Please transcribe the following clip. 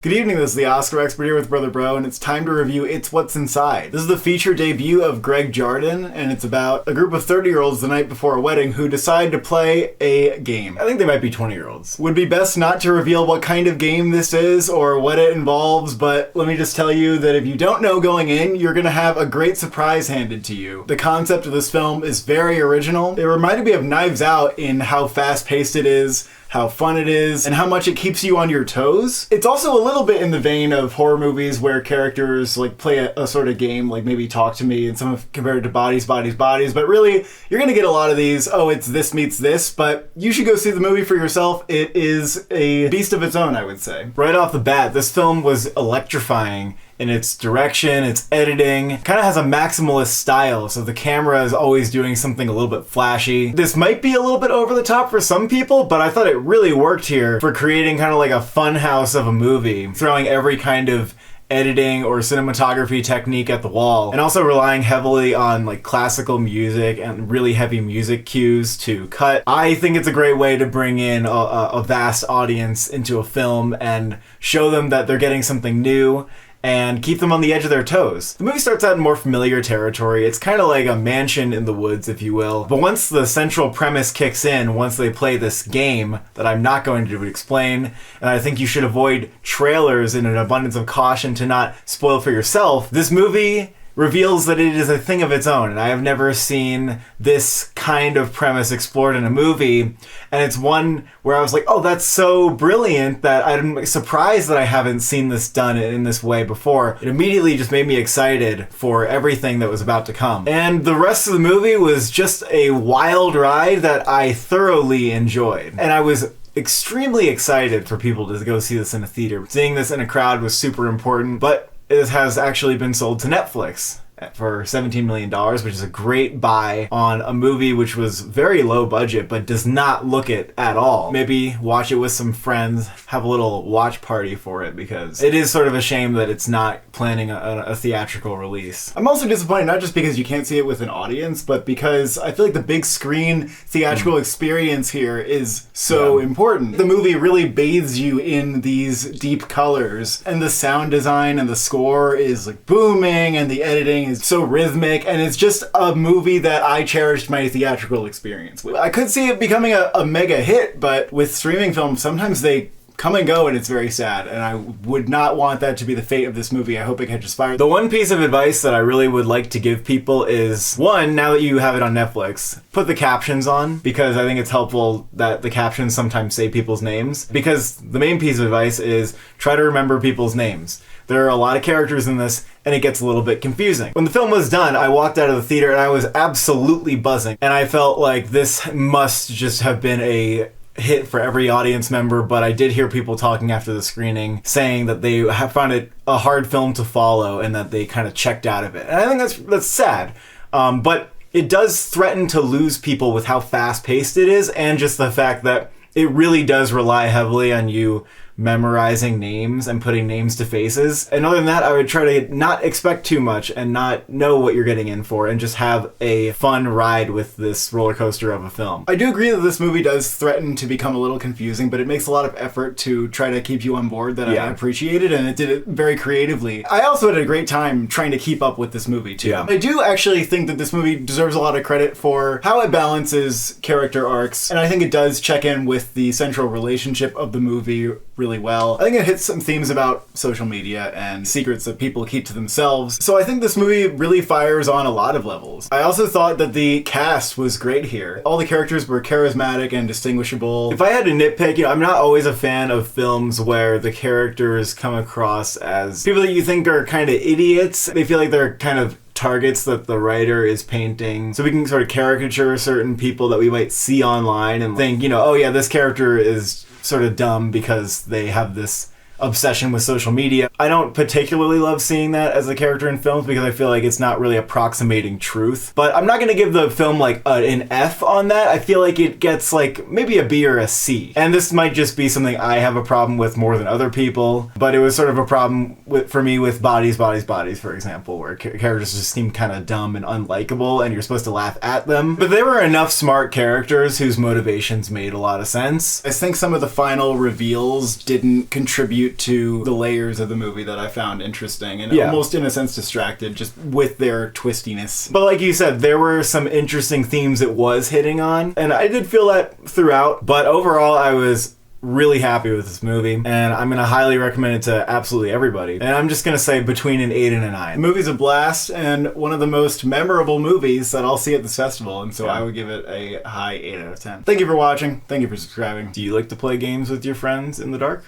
Good evening, this is the Oscar Expert here with Brother Bro, and it's time to review It's What's Inside. This is the feature debut of Greg Jardin, and it's about a group of 30-year-olds the night before a wedding who decide to play a game. I think they might be 20-year-olds. Would be best not to reveal what kind of game this is or what it involves, but let me just tell you that if you don't know going in, you're gonna have a great surprise handed to you. The concept of this film is very original. It reminded me of Knives Out in how fast-paced it is, how fun it is, and how much it keeps you on your toes. It's also a little bit in the vein of horror movies where characters like play a sort of game, like maybe Talk to Me, and some have compared it to Bodies, but really, you're gonna get a lot of these, oh, it's this meets this, but you should go see the movie for yourself. It is a beast of its own, I would say. Right off the bat, this film was electrifying in its direction, its editing. Kind of has a maximalist style, so the camera is always doing something a little bit flashy. This might be a little bit over the top for some people, but I thought it really worked here for creating kind of like a fun house of a movie, throwing every kind of editing or cinematography technique at the wall, and also relying heavily on like classical music and really heavy music cues to cut. I think it's a great way to bring in a vast audience into a film and show them that they're getting something new and keep them on the edge of their toes. The movie starts out in more familiar territory. It's kind of like a mansion in the woods, if you will. But once the central premise kicks in, once they play this game that I'm not going to explain, and I think you should avoid trailers in an abundance of caution to not spoil for yourself, this movie reveals that it is a thing of its own, and I have never seen this kind of premise explored in a movie, and it's one where I was like, oh, that's so brilliant that I'm surprised that I haven't seen this done in this way before. It immediately just made me excited for everything that was about to come. And the rest of the movie was just a wild ride that I thoroughly enjoyed. And I was extremely excited for people to go see this in a theater. Seeing this in a crowd was super important, but it has actually been sold to Netflix for $17 million, which is a great buy on a movie which was very low budget but does not look it at all. Maybe watch it with some friends, have a little watch party for it, because it is sort of a shame that it's not planning a theatrical release. I'm also disappointed, not just because you can't see it with an audience, but because I feel like the big screen theatrical experience here is so important. The movie really bathes you in these deep colors, and the sound design and the score is like booming, and the editing is so rhythmic, and it's just a movie that I cherished my theatrical experience with. I could see it becoming a mega hit, but with streaming films, sometimes they come and go, and it's very sad, and I would not want that to be the fate of this movie. I hope it catches fire. The one piece of advice that I really would like to give people is, one, now that you have it on Netflix, put the captions on, because I think it's helpful that the captions sometimes say people's names, because the main piece of advice is try to remember people's names. There are a lot of characters in this, and it gets a little bit confusing. When the film was done, I walked out of the theater and I was absolutely buzzing, and I felt like this must just have been a hit for every audience member, but I did hear people talking after the screening saying that they have found it a hard film to follow and that they kind of checked out of it. And I think that's sad. But it does threaten to lose people with how fast-paced it is, and just the fact that it really does rely heavily on you memorizing names and putting names to faces. And other than that, I would try to not expect too much and not know what you're getting in for, and just have a fun ride with this roller coaster of a film. I do agree that this movie does threaten to become a little confusing, but it makes a lot of effort to try to keep you on board that I appreciated, and it did it very creatively. I also had a great time trying to keep up with this movie too. I do actually think that this movie deserves a lot of credit for how it balances character arcs, and I think it does check in with the central relationship of the movie really well. I think it hits some themes about social media and secrets that people keep to themselves. So I think this movie really fires on a lot of levels. I also thought that the cast was great here. All the characters were charismatic and distinguishable. If I had to nitpick, I'm not always a fan of films where the characters come across as people that you think are kind of idiots. They feel like they're kind of targets that the writer is painting, so we can sort of caricature certain people that we might see online and think, oh yeah, this character is sort of dumb because they have this obsession with social media. I don't particularly love seeing that as a character in films because I feel like it's not really approximating truth. But I'm not going to give the film like an F on that. I feel like it gets like maybe a B or a C. And this might just be something I have a problem with more than other people, but it was sort of a problem for me with Bodies, for example, where characters just seem kind of dumb and unlikable and you're supposed to laugh at them. But there were enough smart characters whose motivations made a lot of sense. I think some of the final reveals didn't contribute contribute to the layers of the movie that I found interesting and Yeah. almost in a sense distracted just with their twistiness. But like you said, there were some interesting themes it was hitting on, and I did feel that throughout, but overall I was really happy with this movie, and I'm gonna highly recommend it to absolutely everybody. And I'm just gonna say between an 8 and a 9. The movie's a blast and one of the most memorable movies that I'll see at this festival, and so I would give it a high 8 out of 10. Thank you for watching. Thank you for subscribing. Do you like to play games with your friends in the dark?